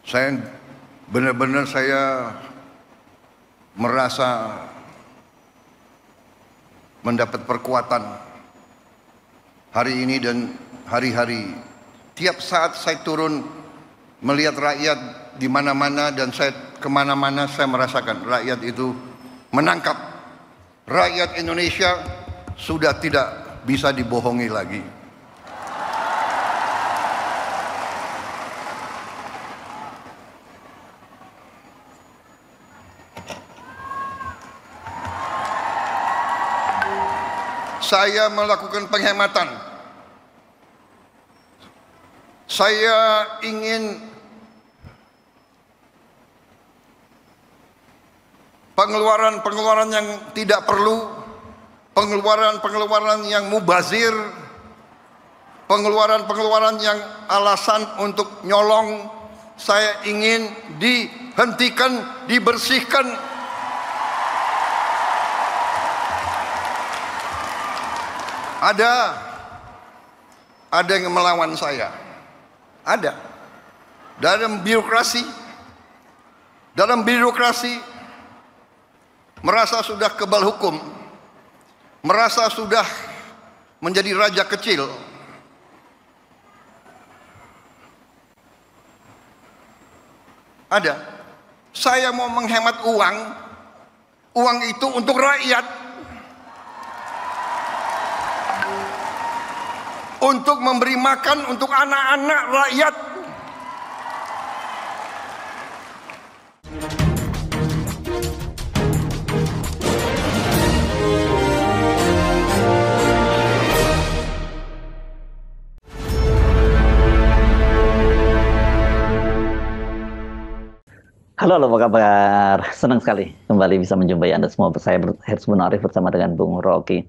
Saya benar-benar merasa mendapat perkuatan hari ini dan hari-hari. Tiap saat saya turun melihat rakyat di mana-mana dan saya kemana-mana saya merasakan rakyat itu menangkap. Rakyat Indonesia sudah tidak bisa dibohongi lagi. Saya melakukan penghematan. Saya ingin pengeluaran-pengeluaran yang tidak perlu, pengeluaran-pengeluaran yang mubazir, pengeluaran-pengeluaran yang alasan untuk nyolong, saya ingin dihentikan, dibersihkan. Ada yang melawan saya. Ada. Dalam birokrasi merasa sudah kebal hukum, merasa sudah menjadi raja kecil. Ada. Saya mau menghemat uang itu untuk rakyat. Untuk memberi makan untuk anak-anak rakyat. Halo, apa kabar? Senang sekali kembali bisa menjumpai Anda semua. Saya Herzbun Arif bersama dengan Bung Rocky.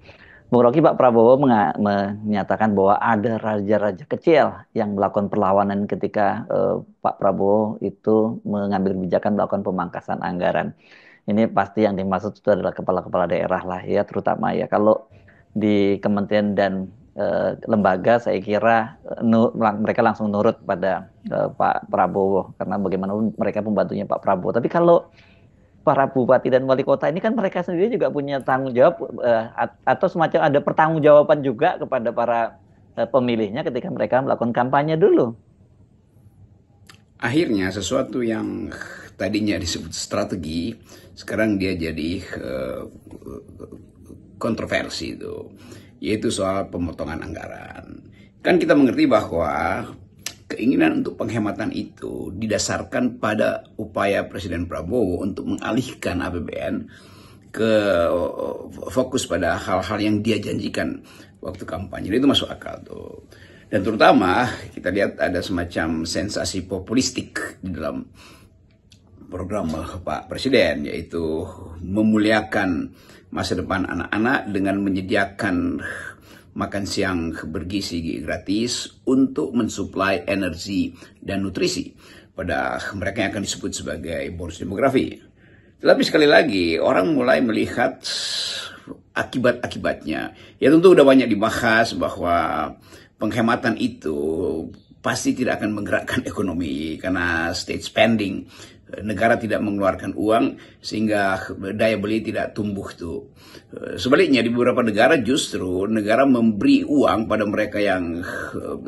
Bung Rocky, Pak Prabowo menyatakan bahwa ada raja-raja kecil yang melakukan perlawanan ketika Pak Prabowo itu mengambil kebijakan melakukan pemangkasan anggaran. Ini pasti yang dimaksud itu adalah kepala-kepala daerah lah ya, terutama ya. Kalau di kementerian dan lembaga saya kira mereka langsung nurut pada Pak Prabowo karena bagaimanapun mereka pembantunya Pak Prabowo. Tapi kalau para bupati dan wali kota ini kan mereka sendiri juga punya tanggung jawab atau semacam ada pertanggungjawaban juga kepada para pemilihnya ketika mereka melakukan kampanye dulu. Akhirnya sesuatu yang tadinya disebut strategi sekarang dia jadi kontroversi itu, yaitu soal pemotongan anggaran. Kan kita mengerti bahwa keinginan untuk penghematan itu didasarkan pada upaya Presiden Prabowo untuk mengalihkan APBN ke fokus pada hal-hal yang dia janjikan waktu kampanye. Itu masuk akal tuh. Dan terutama kita lihat ada semacam sensasi populistik di dalam program Pak Presiden, yaitu memuliakan masa depan anak-anak dengan menyediakan makan siang bergizi gratis untuk mensuplai energi dan nutrisi pada mereka yang akan disebut sebagai bonus demografi. Tetapi sekali lagi orang mulai melihat akibat-akibatnya. Ya tentu udah banyak dibahas bahwa penghematan itu pasti tidak akan menggerakkan ekonomi karena state spending. Negara tidak mengeluarkan uang sehingga daya beli tidak tumbuh tuh. Sebaliknya di beberapa negara justru negara memberi uang pada mereka yang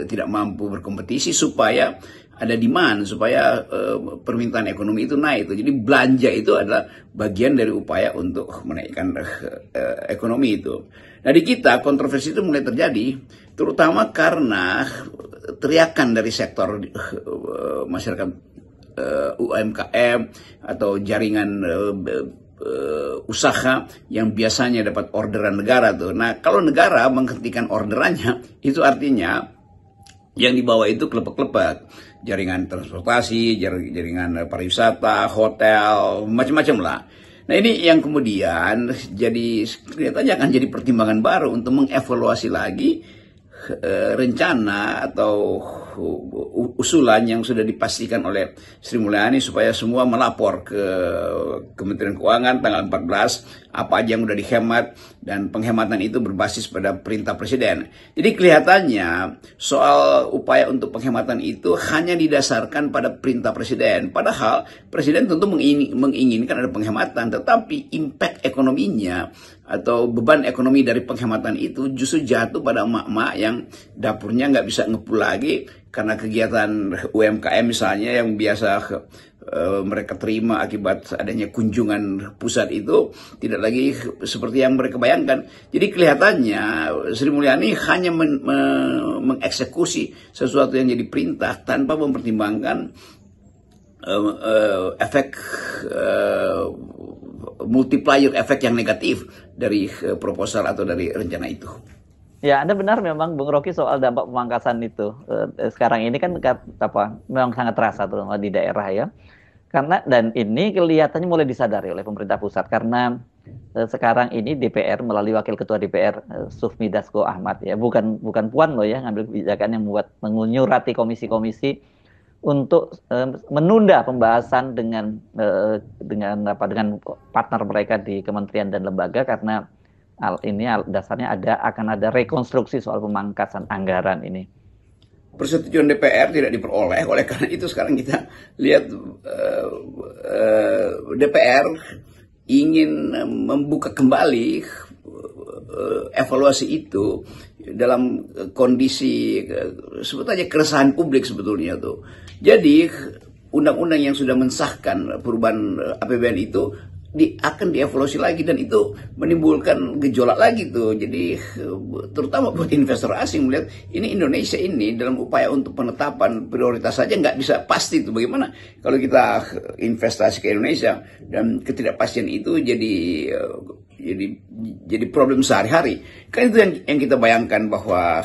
tidak mampu berkompetisi supaya ada demand, supaya permintaan ekonomi itu naik. Jadi belanja itu adalah bagian dari upaya untuk menaikkan ekonomi itu. Nah di kita kontroversi itu mulai terjadi terutama karena teriakan dari sektor masyarakat UMKM atau jaringan usaha yang biasanya dapat orderan negara tuh. Nah, kalau negara menghentikan orderannya, itu artinya yang dibawa itu kelepek-kelepek. Jaringan transportasi, jaringan pariwisata, hotel, macam-macam lah. Nah, ini yang kemudian jadi kelihatannya akan jadi pertimbangan baru untuk mengevaluasi lagi rencana atau usulan yang sudah dipastikan oleh Sri Mulyani supaya semua melapor ke Kementerian Keuangan tanggal 14 apa aja yang sudah dihemat, dan penghematan itu berbasis pada perintah Presiden. Jadi kelihatannya soal upaya untuk penghematan itu hanya didasarkan pada perintah Presiden. Padahal Presiden tentu menginginkan ada penghematan, tetapi impact ekonominya atau beban ekonomi dari penghematan itu justru jatuh pada emak-emak yang dapurnya nggak bisa ngepul lagi karena kegiatan UMKM misalnya yang biasa mereka terima akibat adanya kunjungan pusat itu tidak lagi seperti yang mereka bayangkan. Jadi kelihatannya Sri Mulyani hanya mengeksekusi sesuatu yang jadi perintah tanpa mempertimbangkan efek multiplier efek yang negatif dari proposal atau dari rencana itu. Ya, Anda benar memang Bung Rocky soal dampak pemangkasan itu. Sekarang ini kan memang sangat terasa terutama di daerah ya. Karena dan ini kelihatannya mulai disadari oleh pemerintah pusat karena sekarang ini DPR melalui Wakil Ketua DPR Sufmi Dasko Ahmad ya, bukan Puan loh ya, ngambil kebijakan yang menyurati komisi-komisi untuk menunda pembahasan dengan partner mereka di kementerian dan lembaga karena ini dasarnya akan ada rekonstruksi soal pemangkasan anggaran ini. Persetujuan DPR tidak diperoleh, oleh karena itu sekarang kita lihat DPR ingin membuka kembali evaluasi itu dalam kondisi sebut aja keresahan publik sebetulnya tuh. Jadi undang-undang yang sudah mensahkan perubahan APBN itu akan dievaluasi lagi, dan itu menimbulkan gejolak lagi tuh. Jadi terutama buat investor asing melihat ini Indonesia ini dalam upaya untuk penetapan prioritas saja nggak bisa pasti tuh. Bagaimana kalau kita investasi ke Indonesia dan ketidakpastian itu jadi problem sehari-hari. Kan itu yang kita bayangkan, bahwa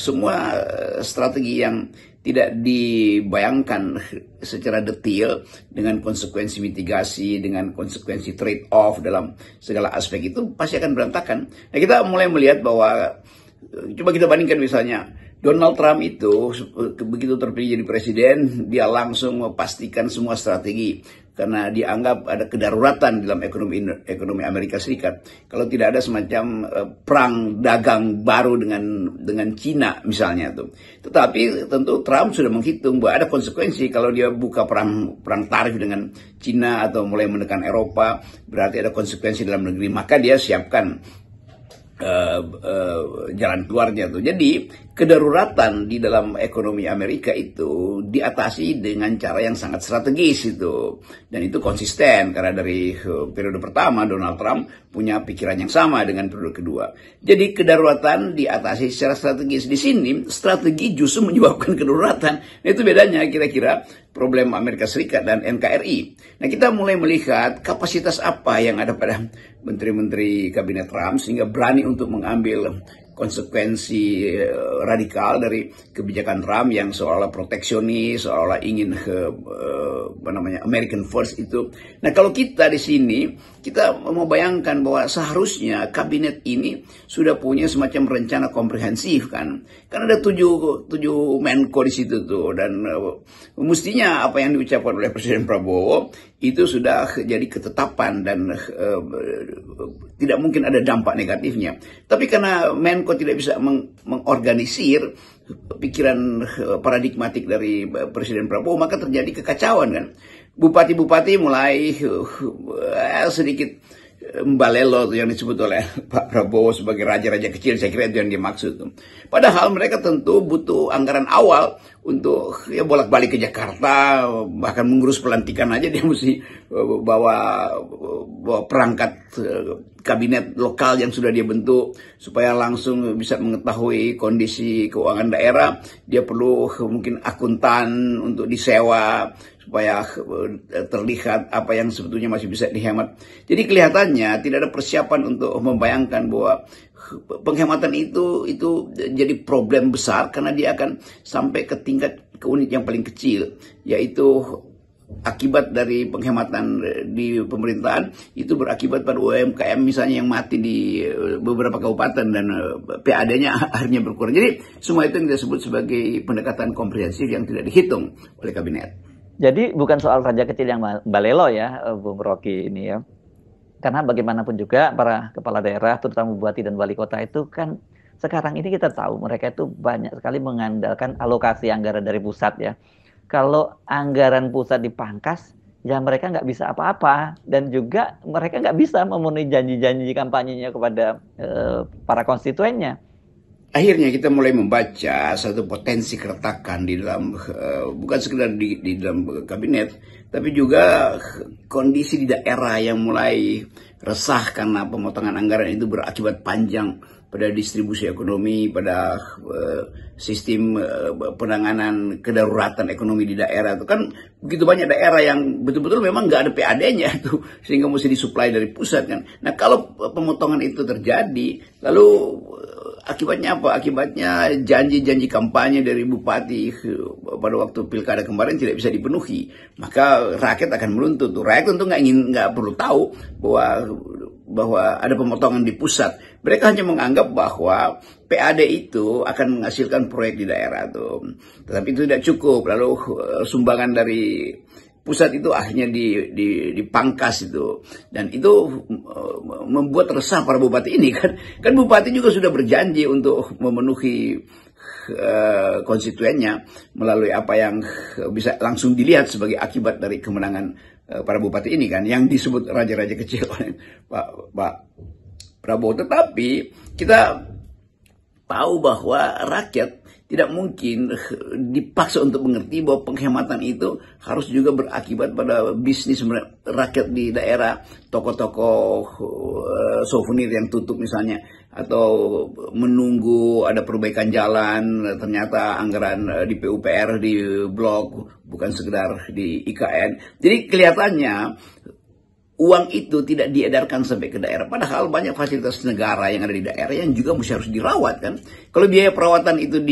semua strategi yang tidak dibayangkan secara detail dengan konsekuensi mitigasi, dengan konsekuensi trade-off dalam segala aspek itu pasti akan berantakan. Nah, kita mulai melihat bahwa, coba kita bandingkan misalnya, Donald Trump itu begitu terpilih jadi presiden, dia langsung memastikan semua strategi karena dianggap ada kedaruratan dalam ekonomi Amerika Serikat. Kalau tidak ada semacam perang dagang baru dengan Cina misalnya tuh. Tetapi tentu Trump sudah menghitung bahwa ada konsekuensi kalau dia buka perang tarif dengan Cina atau mulai menekan Eropa, berarti ada konsekuensi dalam negeri. Maka dia siapkan jalan keluarnya tuh. Jadi kedaruratan di dalam ekonomi Amerika itu diatasi dengan cara yang sangat strategis itu, dan itu konsisten karena dari periode pertama Donald Trump punya pikiran yang sama dengan periode kedua. Jadi kedaruratan diatasi secara strategis. Di sini strategi justru menyebabkan kedaruratan. Nah, itu bedanya kira-kira problem Amerika Serikat dan NKRI. Nah, kita mulai melihat kapasitas apa yang ada pada menteri-menteri kabinet Trump sehingga berani untuk mengambil konsekuensi radikal dari kebijakan Trump yang seolah-olah proteksionis, seolah-olah ingin American First itu. Nah, kalau kita di sini, kita mau bayangkan bahwa seharusnya kabinet ini sudah punya semacam rencana komprehensif kan. Karena ada tujuh Menko di situ tuh, dan mestinya apa yang diucapkan oleh Presiden Prabowo itu sudah jadi ketetapan dan tidak mungkin ada dampak negatifnya. Tapi karena Menko tidak bisa mengorganisir pikiran paradigmatik dari Presiden Prabowo, maka terjadi kekacauan kan. Bupati-bupati mulai sedikit mbalelo yang disebut oleh Pak Prabowo sebagai raja-raja kecil. Saya kira itu yang dimaksud. Padahal mereka tentu butuh anggaran awal untuk ya bolak-balik ke Jakarta, bahkan mengurus pelantikan aja dia mesti bawa perangkat kabinet lokal yang sudah dia bentuk supaya langsung bisa mengetahui kondisi keuangan daerah. Dia perlu mungkin akuntan untuk disewa supaya terlihat apa yang sebetulnya masih bisa dihemat. Jadi kelihatannya tidak ada persiapan untuk membayangkan bahwa penghematan itu jadi problem besar karena dia akan sampai ke tingkat ke unit yang paling kecil, yaitu akibat dari penghematan di pemerintahan itu berakibat pada UMKM misalnya yang mati di beberapa kabupaten dan PAD-nya akhirnya berkurang. Jadi semua itu yang kita sebut sebagai pendekatan komprehensif yang tidak dihitung oleh kabinet. Jadi bukan soal raja kecil yang balelo ya, Bung Rocky ini ya. Karena bagaimanapun juga para kepala daerah, terutama bupati dan wali kota itu kan sekarang ini kita tahu mereka itu banyak sekali mengandalkan alokasi anggaran dari pusat ya. Kalau anggaran pusat dipangkas, ya mereka nggak bisa apa-apa. Dan juga mereka nggak bisa memenuhi janji-janji kampanyenya kepada para konstituennya. Akhirnya kita mulai membaca satu potensi keretakan di dalam, bukan sekedar di dalam kabinet, tapi juga kondisi di daerah yang mulai resah karena pemotongan anggaran itu berakibat panjang pada distribusi ekonomi, pada sistem penanganan kedaruratan ekonomi di daerah. Itu kan begitu banyak daerah yang betul-betul memang nggak ada PAD-nya itu, sehingga mesti disuplai dari pusat kan. Nah kalau pemotongan itu terjadi, lalu akibatnya apa? Akibatnya janji-janji kampanye dari bupati pada waktu pilkada kemarin tidak bisa dipenuhi. Maka rakyat akan menuntut. Rakyat tentu nggak perlu tahu bahwa ada pemotongan di pusat. Mereka hanya menganggap bahwa PAD itu akan menghasilkan proyek di daerah tuh. Tetapi itu tidak cukup. Lalu sumbangan dari pusat itu akhirnya dipangkas itu, dan itu membuat resah para bupati ini kan bupati juga sudah berjanji untuk memenuhi konstituennya melalui apa yang bisa langsung dilihat sebagai akibat dari kemenangan para bupati ini kan, yang disebut raja-raja kecil oleh Pak Prabowo. Tetapi kita tahu bahwa rakyat tidak mungkin dipaksa untuk mengerti bahwa penghematan itu harus juga berakibat pada bisnis rakyat di daerah, toko-toko souvenir yang tutup misalnya, atau menunggu ada perbaikan jalan, ternyata anggaran di PUPR di blok, bukan sekedar di IKN. Jadi kelihatannya uang itu tidak diedarkan sampai ke daerah. Padahal banyak fasilitas negara yang ada di daerah yang juga harus dirawat kan. Kalau biaya perawatan itu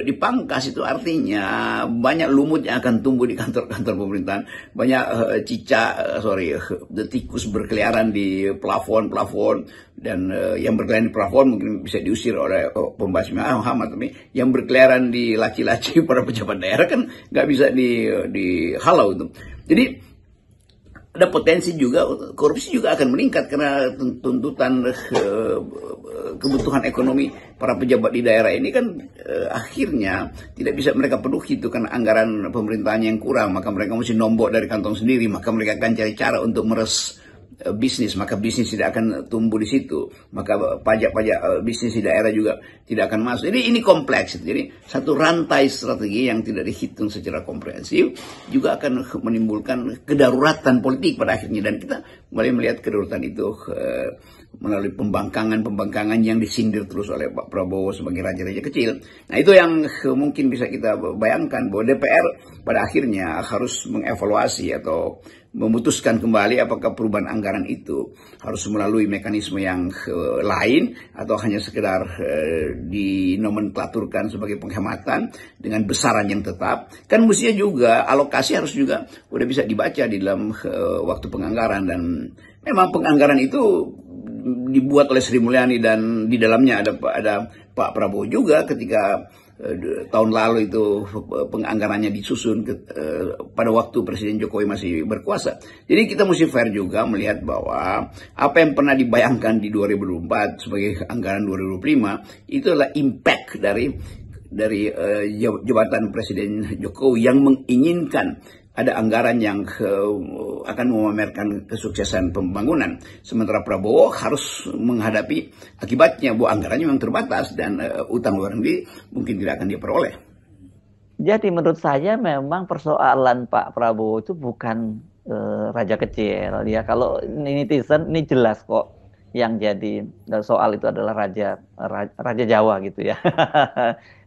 dipangkas, itu artinya banyak lumut yang akan tumbuh di kantor-kantor pemerintahan. Banyak tikus berkeliaran di plafon. Dan yang berkeliaran di plafon mungkin bisa diusir oleh pembasmi Muhammad. Tapi yang berkeliaran di laci-laci para pejabat daerah kan nggak bisa dihalau itu. Jadi ada potensi juga, korupsi juga akan meningkat karena tuntutan kebutuhan ekonomi para pejabat di daerah ini kan akhirnya tidak bisa mereka penuhi itu karena anggaran pemerintahan yang kurang, maka mereka mesti nombok dari kantong sendiri, maka mereka akan cari cara untuk meres bisnis, maka bisnis tidak akan tumbuh di situ, maka pajak-pajak bisnis di daerah juga tidak akan masuk. Jadi ini kompleks. Jadi satu rantai strategi yang tidak dihitung secara komprehensif juga akan menimbulkan kedaruratan politik pada akhirnya, dan kita mulai melihat kedaruratan itu melalui pembangkangan yang disindir terus oleh Pak Prabowo sebagai raja-raja kecil. Nah itu yang mungkin bisa kita bayangkan bahwa DPR pada akhirnya harus mengevaluasi atau memutuskan kembali apakah perubahan anggaran itu harus melalui mekanisme yang lain atau hanya sekedar dinomenklaturkan sebagai penghematan dengan besaran yang tetap. Kan mestinya juga alokasi harus juga udah bisa dibaca di dalam waktu penganggaran, dan memang penganggaran itu dibuat oleh Sri Mulyani dan di dalamnya ada Pak Prabowo juga ketika tahun lalu itu penganggarannya disusun pada waktu Presiden Jokowi masih berkuasa. Jadi kita mesti fair juga melihat bahwa apa yang pernah dibayangkan di 2024 sebagai anggaran 2025 itu adalah impact dari jabatan Presiden Jokowi yang menginginkan ada anggaran yang akan memamerkan kesuksesan pembangunan. Sementara Prabowo harus menghadapi akibatnya bahwa anggarannya memang terbatas dan utang luar negeri mungkin tidak akan diperoleh. Jadi menurut saya memang persoalan Pak Prabowo itu bukan raja kecil ya. Kalau netizen ini jelas kok yang jadi soal itu adalah raja Jawa gitu ya.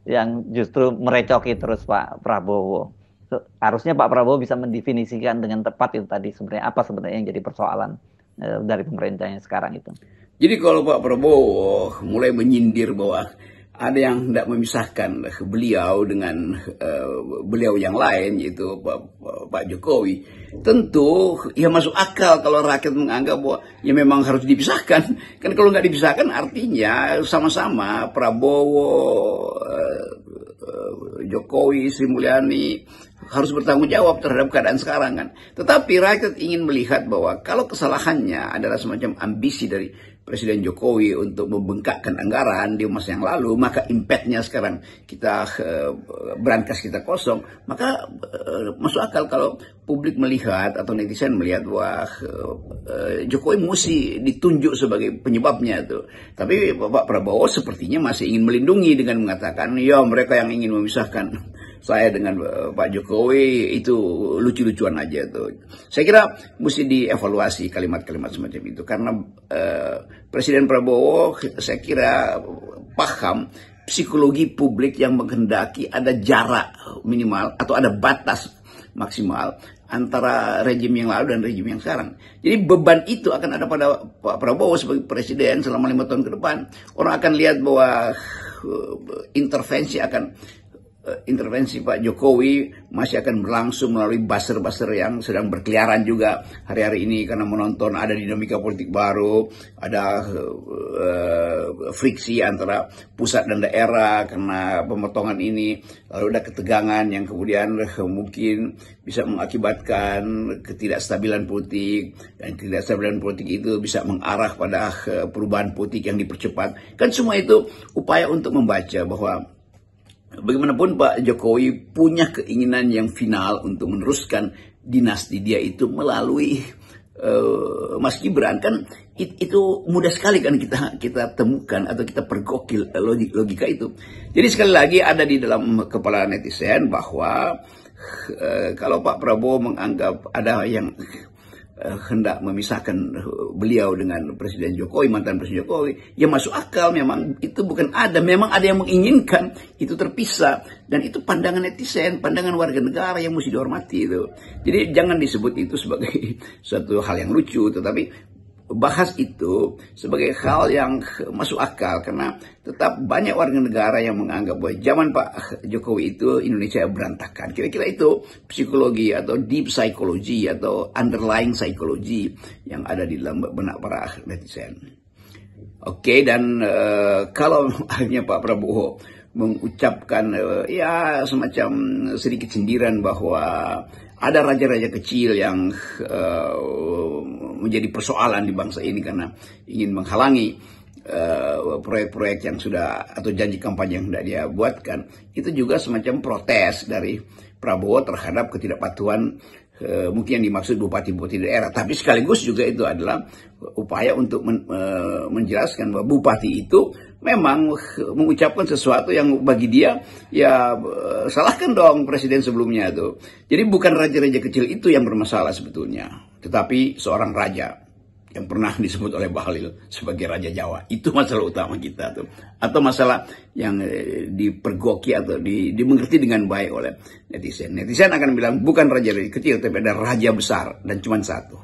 Yang justru merecoki terus Pak Prabowo. Harusnya Pak Prabowo bisa mendefinisikan dengan tepat itu tadi sebenarnya apa sebenarnya yang jadi persoalan dari pemerintahnya sekarang itu. Jadi kalau Pak Prabowo mulai menyindir bahwa ada yang tidak memisahkan beliau dengan beliau yang lain, yaitu Pak Jokowi. Tentu ya masuk akal kalau rakyat menganggap bahwa ya memang harus dipisahkan. Kan kalau nggak dipisahkan artinya sama-sama Prabowo, Jokowi, Sri Mulyani harus bertanggung jawab terhadap keadaan sekarang kan. Tetapi rakyat ingin melihat bahwa kalau kesalahannya adalah semacam ambisi dari Presiden Jokowi untuk membengkakkan anggaran di masa yang lalu, maka impactnya sekarang kita brankas kita kosong, maka masuk akal kalau publik melihat atau netizen melihat bahwa Jokowi mesti ditunjuk sebagai penyebabnya itu. Tapi Pak Prabowo sepertinya masih ingin melindungi dengan mengatakan, ya mereka yang ingin memisahkan saya dengan Pak Jokowi itu lucu-lucuan aja tuh. Saya kira mesti dievaluasi kalimat-kalimat semacam itu karena Presiden Prabowo saya kira paham psikologi publik yang menghendaki ada jarak minimal atau ada batas maksimal antara rejim yang lalu dan rejim yang sekarang. Jadi beban itu akan ada pada Pak Prabowo sebagai presiden selama 5 tahun ke depan. Orang akan lihat bahwa intervensi Pak Jokowi masih akan berlangsung melalui buzzer-buzzer yang sedang berkeliaran juga hari-hari ini karena menonton ada dinamika politik baru, ada friksi antara pusat dan daerah karena pemotongan ini, lalu ada ketegangan yang kemudian mungkin bisa mengakibatkan ketidakstabilan politik, dan ketidakstabilan politik itu bisa mengarah pada perubahan politik yang dipercepat. Kan semua itu upaya untuk membaca bahwa bagaimanapun Pak Jokowi punya keinginan yang final untuk meneruskan dinasti dia itu melalui Mas Gibran. Kan itu mudah sekali kan kita temukan atau kita pergokil logika itu. Jadi sekali lagi ada di dalam kepala netizen bahwa kalau Pak Prabowo menganggap ada yang hendak memisahkan beliau dengan Presiden Jokowi, mantan Presiden Jokowi, ya masuk akal. Memang itu memang ada yang menginginkan itu terpisah, dan itu pandangan netizen, pandangan warga negara yang mesti dihormati itu. Jadi jangan disebut itu sebagai suatu hal yang lucu, tetapi bahas itu sebagai hal yang masuk akal karena tetap banyak warga negara yang menganggap bahwa zaman Pak Jokowi itu Indonesia berantakan. Kira-kira itu psikologi atau deep psychology atau underlying psychology yang ada di dalam benak para netizen. Oke, dan kalau akhirnya Pak Prabowo mengucapkan ya semacam sedikit sindiran bahwa ada raja-raja kecil yang menjadi persoalan di bangsa ini karena ingin menghalangi proyek-proyek yang sudah atau janji kampanye yang sudah dia buatkan, itu juga semacam protes dari Prabowo terhadap ketidakpatuhan mungkin yang dimaksud bupati-bupati daerah. Tapi sekaligus juga itu adalah upaya untuk menjelaskan bahwa bupati itu memang mengucapkan sesuatu yang bagi dia ya salahkan dong presiden sebelumnya itu. Jadi bukan raja-raja kecil itu yang bermasalah sebetulnya, tetapi seorang raja yang pernah disebut oleh Bahlil sebagai Raja Jawa. Itu masalah utama kita tuh. Atau masalah yang dipergoki atau dimengerti dengan baik oleh netizen. Netizen akan bilang bukan raja kecil, tapi ada raja besar dan cuma satu.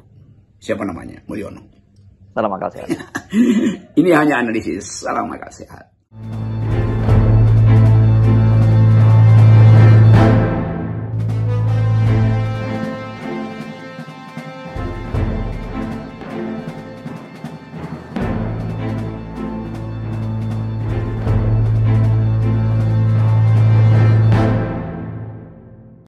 Siapa namanya? Mulyono. Salam akal sehat. Ini hanya analisis. Salam akal sehat.